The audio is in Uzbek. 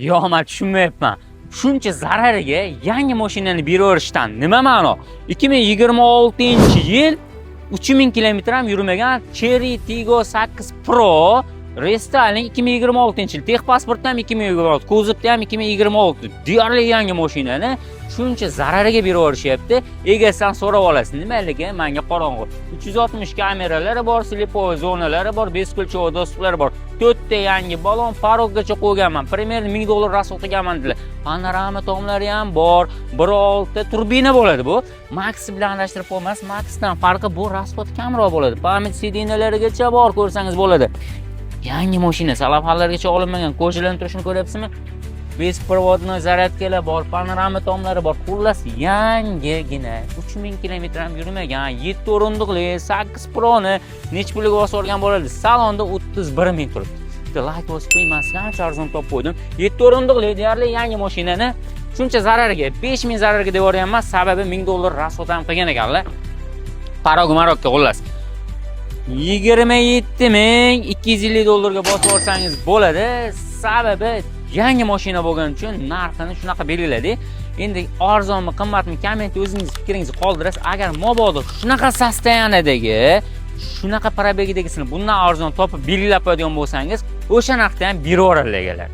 Yo'q, men tushunmayapman. Shuncha zarariga yangi mashinani beraverishdan nima ma'no? 2026-yil 3000 kilometr ham yurmagan Cherry Tiggo 8 Pro restyling 2026-yil, texpasporti ham 2026, kuzovda ham 2026. Deyarli yangi mashinani shuncha zarariga beraverishyapti. Egasidan so'rab olasiz, nimaligi? Menga qorong'u. 360 kameralari bor, slipoy zonalari bor, beskulchoq do'stlar bor. 4 ta yangi balon paroggacha qo'yganman. Примерно $1000 rasol qilganman dedilar. Panorama tomlari ham bor. 1.6 turbina bo'ladi bu. Max bilan adashtirib qo'ymas. Maxdan farqi bu rasxod kamroq bo'ladi. Pamyat sidinalarigacha bor, ko'rsangiz bo'ladi. Yangi mashina salaflargacha olinmagan, ko'chalantirishni ko'ryapsizmi? Bespirodnoy zaryadkalar bor, panorama tomlari bor. Xullas yangigina 3000 kilometr ham yurmagan 7 o'rindiqli 8 Pro'ni necha pulga bosib olgan bo'ladi? Salonda 31 ming turibdi. Bitta layt bosib qo'ymasdan ancha arzon topib qo'ydim. 7 o'rindiqli deyarli yangi mashinani shuncha zarariga, 5000 zarariga deb o'rganmas, sababi $1000 rasxod ham qilgan ekanlar. Marokka xullas. $27250 ga bosib olsangiz bo'ladi. Sababi yangi mashina bo'lgani uchun narxini shunaqa belgiladi. Endi arzonmi, qimmatmi, kommentda o'zingiz fikringizni qoldirasiz. Agar mabodo shunaqa sostoyanidagi, shunaqa probegdagisini bundan arzon topib belgilab qo'yadigan bo'lsangiz, o'sha narxda ham beraveradilar.